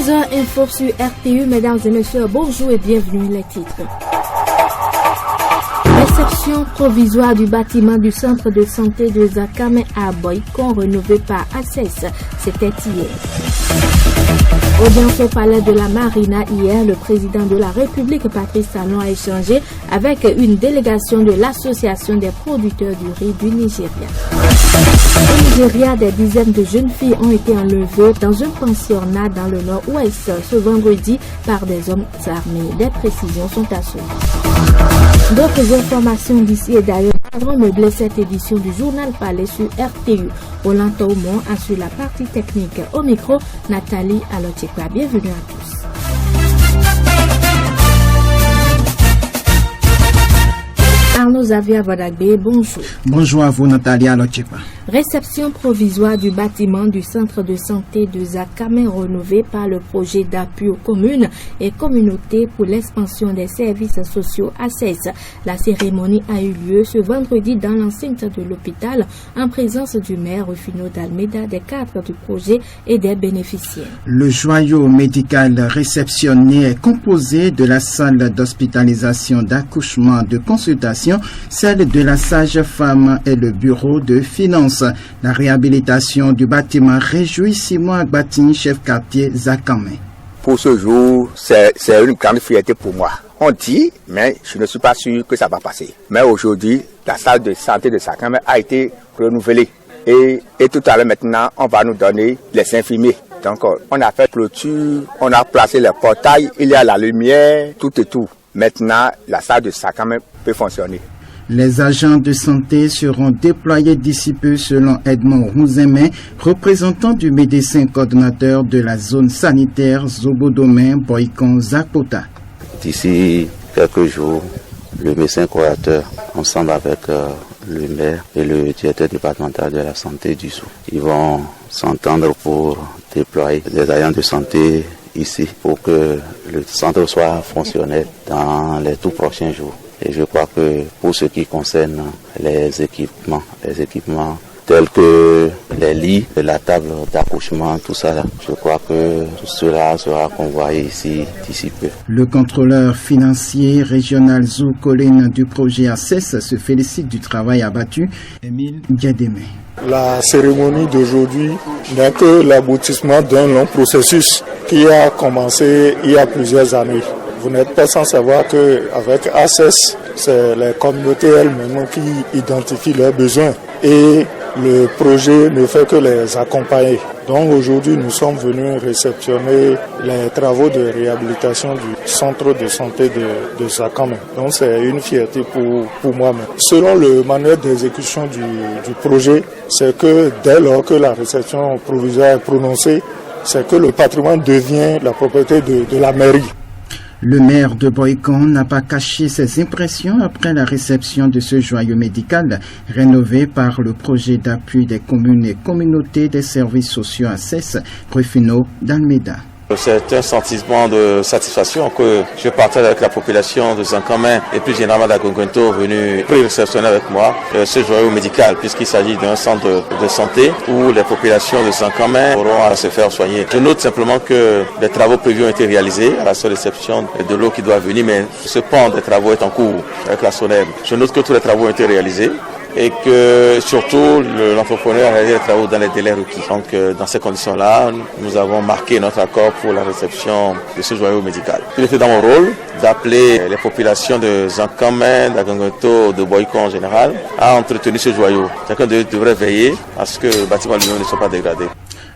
13h info sur RTU, mesdames et messieurs, bonjour et bienvenue les titres. Réception provisoire du bâtiment du centre de santé de Zakame à Boycon rénové par ACES, c'était hier. Audience au palais de la Marina hier, le président de la République Patrice Talon a échangé avec une délégation de l'association des producteurs du riz du Nigeria. Au Nigeria, des dizaines de jeunes filles ont été enlevées dans un pensionnat dans le nord-ouest ce vendredi par des hommes armés. Des précisions sont à suivre. D'autres informations d'ici et d'ailleurs avons meublé cette édition du journal Palais sur RTU. Roland Taumont assure la partie technique. Au micro, Nathalie Alotikwa. Bienvenue à tous. Arnaud Xavier Vodagbe, bonjour. Bonjour à vous, Nathalie Alotikwa. Réception provisoire du bâtiment du centre de santé de Zakame rénové par le projet d'appui aux communes et communautés pour l'expansion des services sociaux ACES. La cérémonie a eu lieu ce vendredi dans l'enceinte de l'hôpital en présence du maire Rufino d'Almeida, des cadres du projet et des bénéficiaires. Le joyau médical réceptionné est composé de la salle d'hospitalisation, d'accouchement, de consultation, celle de la sage-femme et le bureau de finances. La réhabilitation du bâtiment réjouit Simon Agbatini, chef quartier Zakame. Pour ce jour, c'est une grande fierté pour moi. On dit, mais je ne suis pas sûr que ça va passer. Mais aujourd'hui, la salle de santé de Zakame a été renouvelée. Et tout à l'heure maintenant, on va nous donner les infirmiers. Donc, on a fait clôture, on a placé les portails, il y a la lumière, tout et tout. Maintenant, la salle de Zakame peut fonctionner. Les agents de santé seront déployés d'ici peu selon Edmond Rouzemé, représentant du médecin coordonnateur de la zone sanitaire Zobodomain Boycon Zakpota. D'ici quelques jours, le médecin coordonnateur, ensemble avec le maire et le directeur départemental de la santé du Sou, ils vont s'entendre pour déployer des agents de santé ici pour que le centre soit fonctionnel dans les tout prochains jours. Et je crois que pour ce qui concerne les équipements tels que les lits, la table d'accouchement, tout ça, je crois que tout cela sera convoyé ici d'ici peu. Le contrôleur financier régional Zou Colline du projet ACES se félicite du travail abattu. Émile Diademé. La cérémonie d'aujourd'hui n'est que l'aboutissement d'un long processus qui a commencé il y a plusieurs années. Vous n'êtes pas sans savoir qu'avec ACES, c'est les communautés elles-mêmes qui identifient leurs besoins et le projet ne fait que les accompagner. Donc aujourd'hui, nous sommes venus réceptionner les travaux de réhabilitation du centre de santé de Zakame. Donc c'est une fierté pour moi-même. Selon le manuel d'exécution du projet, c'est que dès lors que la réception provisoire est prononcée, c'est que le patrimoine devient la propriété de la mairie. Le maire de Boycon n'a pas caché ses impressions après la réception de ce joyau médical rénové par le projet d'appui des communes et communautés des services sociaux ACES, Rufino d'Almeida. C'est un sentiment de satisfaction que je partage avec la population de Zakame et plus généralement d'Agongonto venu réceptionner avec moi ce joyau médical puisqu'il s'agit d'un centre de santé où les populations de Zakame auront à se faire soigner. Je note simplement que les travaux prévus ont été réalisés à la seule exception de l'eau qui doit venir, mais ce pan des travaux est en cours avec la SONEB. Je note que tous les travaux ont été réalisés et que surtout l'entrepreneur a réalisé les travaux dans les délais requis. Donc dans ces conditions-là, nous avons marqué notre accord pour la réception de ce joyau médical. Il était dans mon rôle d'appeler les populations de Zakame, d'Agongonto, de Boycon en général à entretenir ce joyau. Chacun devrait veiller à ce que le bâtiment lui-même ne soit pas dégradé.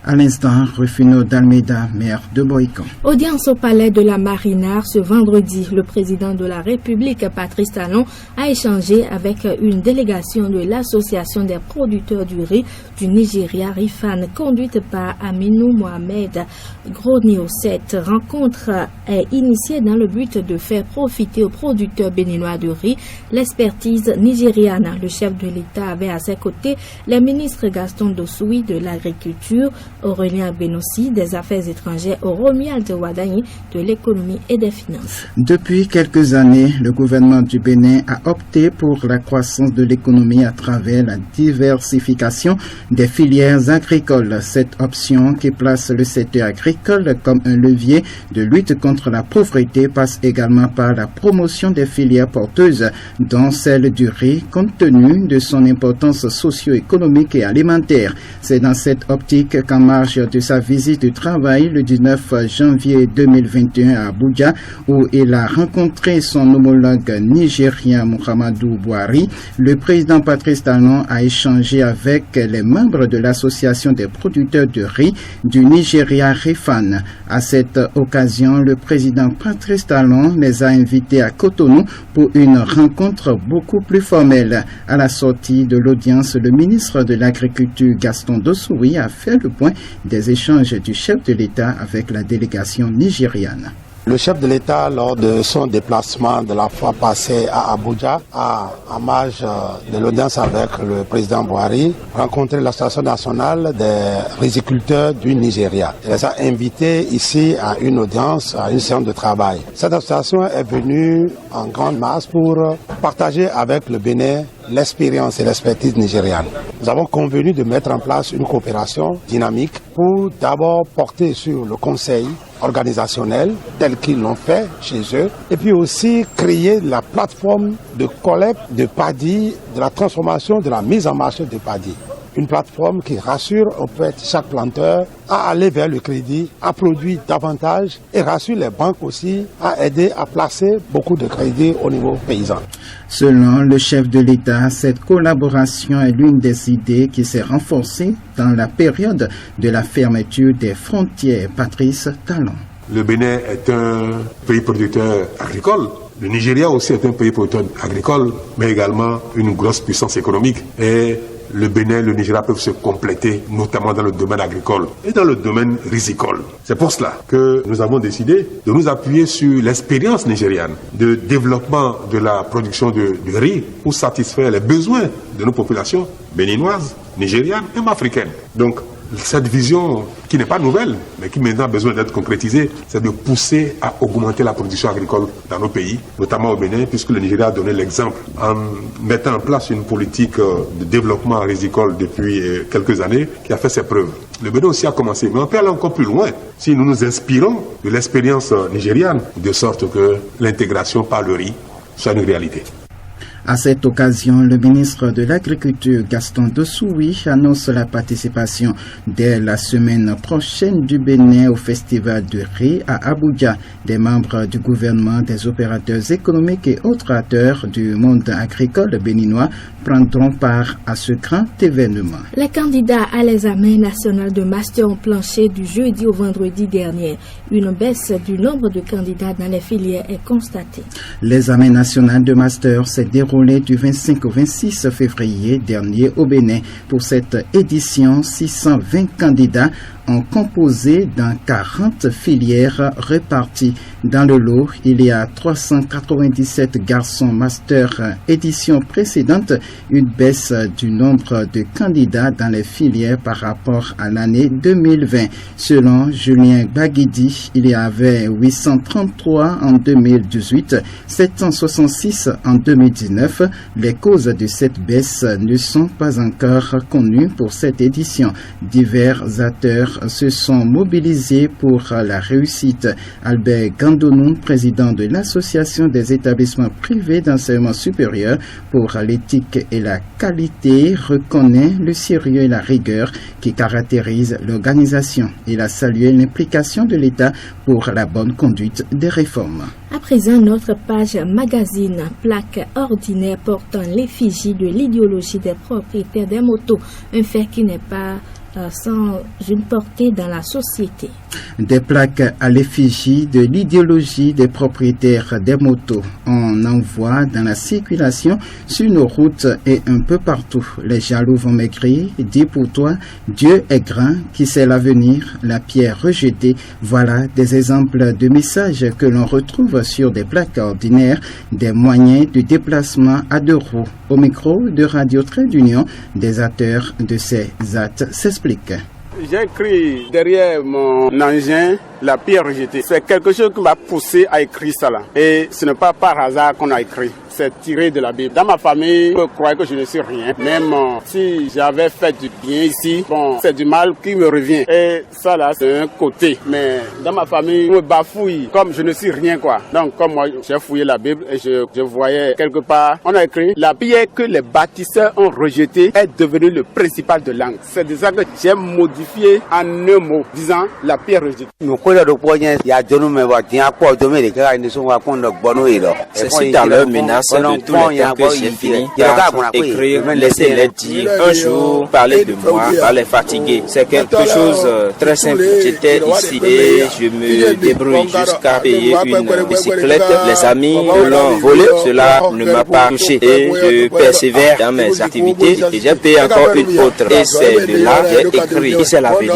À l'instant, Rufino d'Almeida, maire de Boycon. Audience au palais de la Marina ce vendredi. Le président de la République, Patrice Talon, a échangé avec une délégation de l'association des producteurs du riz du Nigeria, RIFAN, conduite par Aminou Mohamed Gronio. Cette rencontre est initiée dans le but de faire profiter aux producteurs béninois de riz l'expertise nigériane. Le chef de l'État avait à ses côtés les ministres Gaston Dossoui de l'Agriculture, Aurélien Benossi des Affaires étrangères au Romuald Wadani de l'économie et des finances. Depuis quelques années, le gouvernement du Bénin a opté pour la croissance de l'économie à travers la diversification des filières agricoles. Cette option qui place le secteur agricole comme un levier de lutte contre la pauvreté passe également par la promotion des filières porteuses, dont celle du riz, compte tenu de son importance socio-économique et alimentaire. C'est dans cette optique qu'en marge de sa visite de travail le 19 janvier 2021 à Abuja, où il a rencontré son homologue nigérien Muhammadu Buhari, le président Patrice Talon a échangé avec les membres de l'association des producteurs de riz du Nigeria RIFAN. À cette occasion, le président Patrice Talon les a invités à Cotonou pour une rencontre beaucoup plus formelle. À la sortie de l'audience, le ministre de l'Agriculture Gaston Dossoui a fait le point des échanges du chef de l'État avec la délégation nigériane. Le chef de l'État, lors de son déplacement de la fois passée à Abuja, a, en marge de l'audience avec le président Buhari, rencontré l'Association nationale des riziculteurs du Nigeria. Il les a invités ici à une audience, à une séance de travail. Cette association est venue en grande masse pour partager avec le Bénin l'expérience et l'expertise nigériane. Nous avons convenu de mettre en place une coopération dynamique pour d'abord porter sur le conseil organisationnel tel qu'ils l'ont fait chez eux et puis aussi créer la plateforme de collecte de paddy, de la transformation, de la mise en marché de paddy. Une plateforme qui rassure en fait chaque planteur à aller vers le crédit, à produire davantage et rassure les banques aussi à aider à placer beaucoup de crédits au niveau paysan. Selon le chef de l'État, cette collaboration est l'une des idées qui s'est renforcée dans la période de la fermeture des frontières. Patrice Talon. Le Bénin est un pays producteur agricole. Le Nigeria aussi est un pays producteur agricole, mais également une grosse puissance économique. Et le Bénin et le Nigeria peuvent se compléter, notamment dans le domaine agricole et dans le domaine rizicole. C'est pour cela que nous avons décidé de nous appuyer sur l'expérience nigériane de développement de la production de riz pour satisfaire les besoins de nos populations béninoises, nigérianes et africaines. Donc, cette vision qui n'est pas nouvelle, mais qui maintenant a besoin d'être concrétisée, c'est de pousser à augmenter la production agricole dans nos pays, notamment au Bénin, puisque le Nigeria a donné l'exemple en mettant en place une politique de développement rizicole depuis quelques années qui a fait ses preuves. Le Bénin aussi a commencé, mais on peut aller encore plus loin si nous nous inspirons de l'expérience nigériane, de sorte que l'intégration par le riz soit une réalité. À cette occasion, le ministre de l'Agriculture Gaston Dossoui annonce la participation dès la semaine prochaine du Bénin au Festival du riz à Abuja. Des membres du gouvernement, des opérateurs économiques et autres acteurs du monde agricole béninois prendront part à ce grand événement. Les candidats à l'examen national de master ont planché du jeudi au vendredi dernier. Une baisse du nombre de candidats dans les filières est constatée. L'examen national de master s'est déroulé du 25 au 26 février dernier au Bénin. Pour cette édition, 620 candidats ont composé dans 40 filières réparties. Dans le lot, il y a 397 garçons master édition précédente, une baisse du nombre de candidats dans les filières par rapport à l'année 2020. Selon Julien Baguidi, il y avait 833 en 2018, 766 en 2019. Les causes de cette baisse ne sont pas encore connues pour cette édition. Divers acteurs se sont mobilisés pour la réussite. Albert Gandonou, président de l'Association des établissements privés d'enseignement supérieur pour l'éthique et la qualité, reconnaît le sérieux et la rigueur qui caractérisent l'organisation. Il a salué l'implication de l'État pour la bonne conduite des réformes. À présent, notre page magazine, plaque ordinaire portant l'effigie de l'idéologie des propriétaires des motos, un fait qui n'est pas sans une portée dans la société. Des plaques à l'effigie de l'idéologie des propriétaires des motos. On en voit dans la circulation sur nos routes et un peu partout. Les jaloux vont m'écrire, dis pour toi, Dieu est grand, qui sait l'avenir, la pierre rejetée. Voilà des exemples de messages que l'on retrouve sur des plaques ordinaires, des moyens de déplacement à 2 roues. Au micro de Radio Trait d'Union, des acteurs de ces actes s'expliquent. J'ai écrit derrière mon engin la pierre rejetée. C'est quelque chose qui m'a poussé à écrire ça là. Et ce n'est pas par hasard qu'on a écrit. C'est tiré de la Bible. Dans ma famille, je crois que je ne suis rien. Même si j'avais fait du bien ici, bon, c'est du mal qui me revient. Et ça là, c'est un côté. Mais dans ma famille, on me bafouille comme je ne suis rien quoi. Donc comme moi, j'ai fouillé la Bible et je voyais quelque part, on a écrit la pierre que les bâtisseurs ont rejetée est devenue le principal de l'angle. C'est de ça que j'ai modifié en un mot, disant la pierre rejetée. C'est suite à leur menace de tous les temps que j'ai fini par écrire, laisser les dire. Un jour, parler de moi, par les fatiguer. C'est quelque chose de très simple. J'étais ici et je me débrouille jusqu'à payer une bicyclette. Les amis me l'ont volé. Cela ne m'a pas touché et je persévère dans mes activités et j'ai payé encore une autre. Et c'est de là que j'ai écrit Qui c'est l'avenir.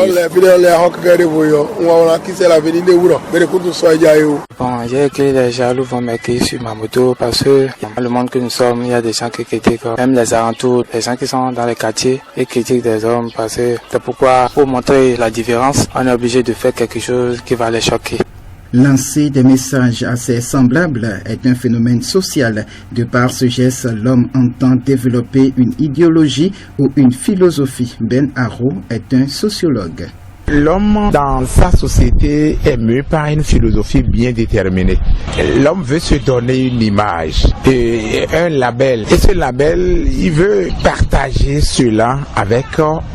Bon, j'ai écrit les jaloux vont m'écrire sur ma moto parce que dans le monde que nous sommes, il y a des gens qui critiquent, même les alentours, les gens qui sont dans les quartiers et critiquent des hommes parce que c'est pourquoi, pour montrer la différence, on est obligé de faire quelque chose qui va les choquer. Lancer des messages assez semblables est un phénomène social. De par ce geste, l'homme entend développer une idéologie ou une philosophie. Ben Haro est un sociologue. L'homme dans sa société est mu par une philosophie bien déterminée. L'homme veut se donner une image et un label. Et ce label, il veut partager cela avec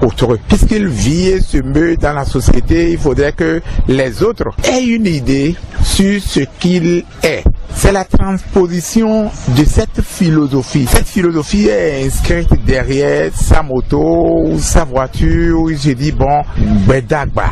autrui. Puisqu'il vit et se meut dans la société, il faudrait que les autres aient une idée sur ce qu'il est. C'est la transposition de cette philosophie. Cette philosophie est inscrite derrière sa moto ou sa voiture où il se dit, bon, Bedagba,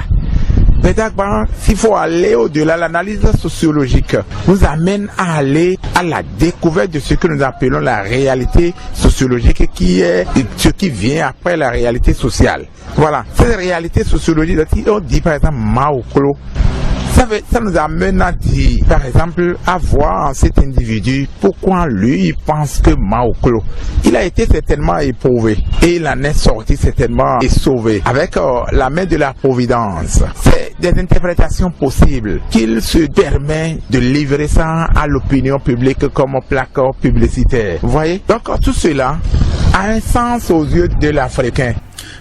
s'il faut aller au-delà, l'analyse sociologique nous amène à aller à la découverte de ce que nous appelons la réalité sociologique qui est ce qui vient après la réalité sociale. Voilà, cette réalité sociologique, on dit par exemple Maoklo. Ça nous amène à dire, par exemple, à voir en cet individu pourquoi lui il pense que Maoklo. Il a été certainement éprouvé et il en est sorti certainement et sauvé avec la main de la providence. C'est des interprétations possibles qu'il se permet de livrer ça à l'opinion publique comme placard publicitaire. Vous voyez? Donc tout cela a un sens aux yeux de l'Africain.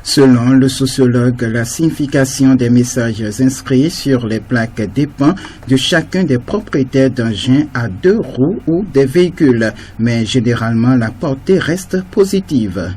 Selon le sociologue, la signification des messages inscrits sur les plaques dépend de chacun des propriétaires d'engins à 2 roues ou des véhicules, mais généralement la portée reste positive.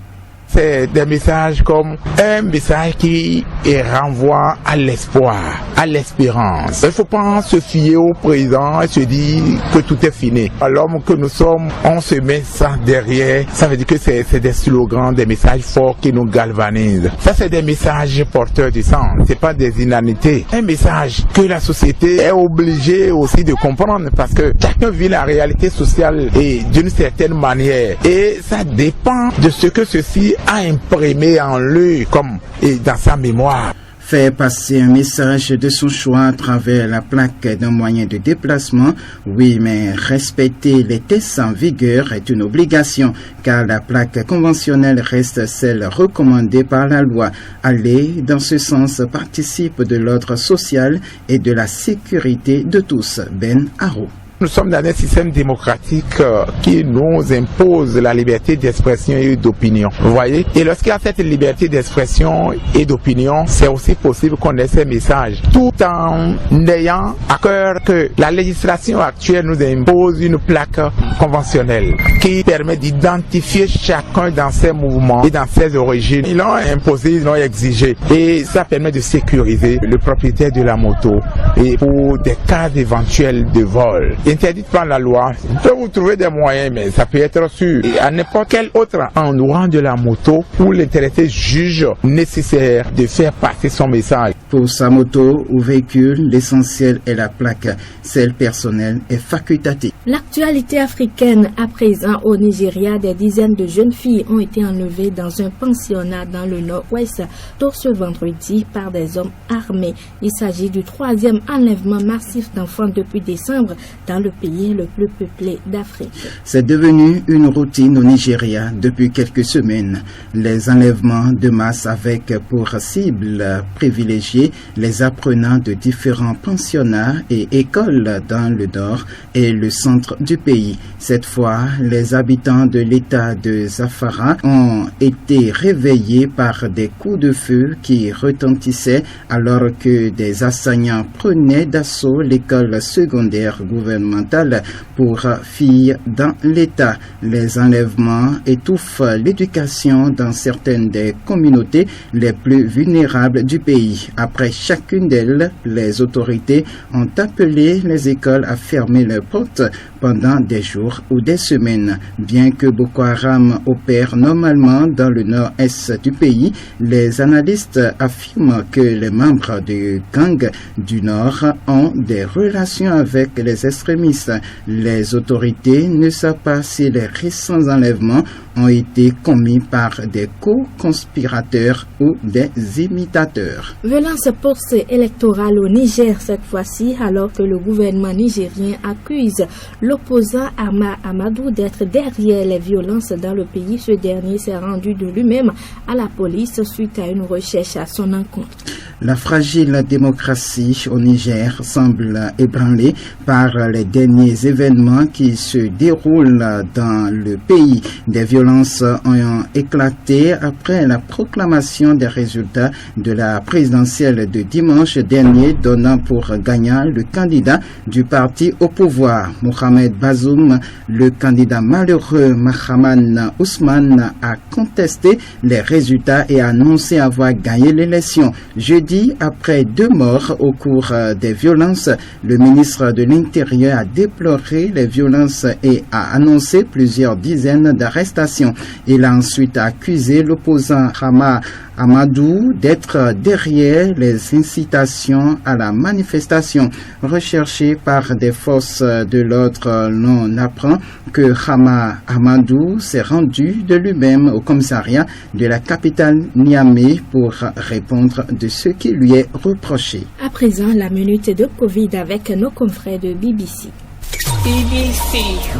C'est des messages comme un message qui renvoie à l'espoir, à l'espérance. Il ne faut pas se fier au présent et se dire que tout est fini. À l'homme que nous sommes, on se met ça derrière. Ça veut dire que c'est des slogans, des messages forts qui nous galvanisent. Ça, c'est des messages porteurs du sens. C'est pas des inanités. Un message que la société est obligée aussi de comprendre parce que chacun vit la réalité sociale et d'une certaine manière. Et ça dépend de ce que ceci a imprimé en lui comme et dans sa mémoire. Faire passer un message de son choix à travers la plaque d'un moyen de déplacement, oui, mais respecter les tests en vigueur est une obligation, car la plaque conventionnelle reste celle recommandée par la loi. Aller dans ce sens participe de l'ordre social et de la sécurité de tous. Ben Haro. Nous sommes dans un système démocratique qui nous impose la liberté d'expression et d'opinion. Vous voyez? Et lorsqu'il y a cette liberté d'expression et d'opinion, c'est aussi possible qu'on ait ces messages. Tout en ayant à cœur que la législation actuelle nous impose une plaque conventionnelle qui permet d'identifier chacun dans ses mouvements et dans ses origines. Ils l'ont imposé, ils l'ont exigé. Et ça permet de sécuriser le propriétaire de la moto et pour des cas éventuels de vol. Interdite par la loi, vous pouvez vous trouver des moyens, mais ça peut être sûr. Et à n'importe quel autre endroit de la moto où l'intéressé juge nécessaire de faire passer son message. Pour sa moto ou véhicule, l'essentiel est la plaque. Celle personnelle est facultative. L'actualité africaine à présent au Nigeria, des dizaines de jeunes filles ont été enlevées dans un pensionnat dans le nord-ouest tôt ce vendredi par des hommes armés. Il s'agit du 3e enlèvement massif d'enfants depuis décembre dans dans le pays le plus peuplé d'Afrique. C'est devenu une routine au Nigeria depuis quelques semaines. Les enlèvements de masse avec pour cible privilégiée les apprenants de différents pensionnats et écoles dans le nord et le centre du pays. Cette fois, les habitants de l'état de Zamfara ont été réveillés par des coups de feu qui retentissaient alors que des assaillants prenaient d'assaut l'école secondaire gouvernementale pour filles dans l'état. Les enlèvements étouffent l'éducation dans certaines des communautés les plus vulnérables du pays. Après chacune d'elles, les autorités ont appelé les écoles à fermer leurs portes pendant des jours ou des semaines. Bien que Boko Haram opère normalement dans le nord-est du pays, les analystes affirment que les membres du gang du Nord ont des relations avec les extrémistes. Les autorités ne savent pas si les récents enlèvements ont été commis par des co-conspirateurs ou des imitateurs. Violence post-électorale au Niger cette fois-ci, alors que le gouvernement nigérien accuse l'opposant Amadou d'être derrière les violences dans le pays. Ce dernier s'est rendu de lui-même à la police suite à une recherche à son encontre. La fragile démocratie au Niger semble ébranlée par les derniers événements qui se déroulent dans le pays. Des violences ont éclaté après la proclamation des résultats de la présidentielle de dimanche dernier, donnant pour gagnant le candidat du parti au pouvoir, Mohamed Bazoum. Le candidat malheureux Mahaman Ousmane a contesté les résultats et a annoncé avoir gagné l'élection. Jeudi, après 2 morts au cours des violences, le ministre de l'Intérieur a déploré les violences et a annoncé plusieurs dizaines d'arrestations. Il a ensuite accusé l'opposant Hama Amadou d'être derrière les incitations à la manifestation recherchée par des forces de l'ordre. On apprend que Hama Amadou s'est rendu de lui-même au commissariat de la capitale Niamey pour répondre de ce qui lui est reproché. À présent, la minute de Covid avec nos confrères de BBC.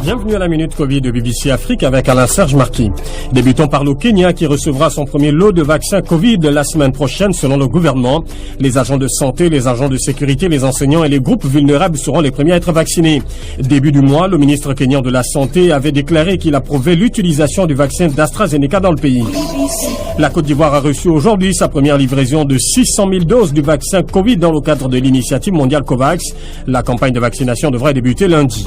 Bienvenue à la Minute Covid de BBC Afrique avec Alain-Serge Marquis. Débutons par le Kenya qui recevra son premier lot de vaccins Covid la semaine prochaine selon le gouvernement. Les agents de santé, les agents de sécurité, les enseignants et les groupes vulnérables seront les premiers à être vaccinés. Début du mois, le ministre kenyan de la Santé avait déclaré qu'il approuvait l'utilisation du vaccin d'AstraZeneca dans le pays. La Côte d'Ivoire a reçu aujourd'hui sa première livraison de 600 000 doses du vaccin Covid dans le cadre de l'initiative mondiale COVAX. La campagne de vaccination devrait débuter lundi.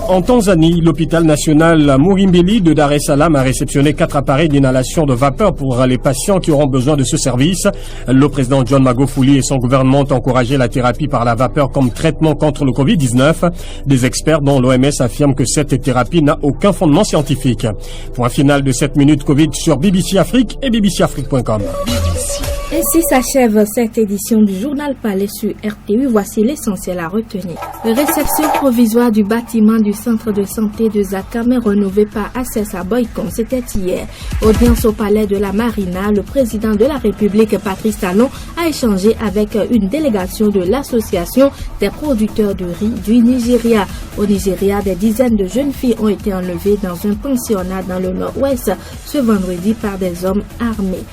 En Tanzanie, l'hôpital national Muhimbili de Dar es Salaam a réceptionné 4 appareils d'inhalation de vapeur pour les patients qui auront besoin de ce service. Le président John Magufuli et son gouvernement ont encouragé la thérapie par la vapeur comme traitement contre le Covid-19. Des experts dont l'OMS affirment que cette thérapie n'a aucun fondement scientifique. Point final de cette minute Covid sur BBC Afrique et bbcafrique.com. Ainsi s'achève cette édition du journal Palais sur RTU. Voici l'essentiel à retenir. Réception provisoire du bâtiment du centre de santé de Zakam est rénové par Access à Boycom. C'était hier. Audience au Palais de la Marina. Le président de la République, Patrice Talon, a échangé avec une délégation de l'association des producteurs de riz du Nigeria. Au Nigeria, des dizaines de jeunes filles ont été enlevées dans un pensionnat dans le nord-ouest ce vendredi par des hommes armés.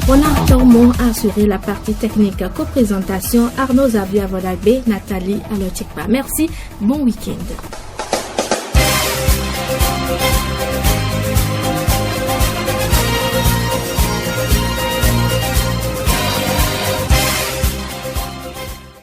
Ronald Tormont a assuré la partie technique. Co-présentation Arnaud Xavier Vodagbe, Nathalie Alochikpa. Merci, bon week-end.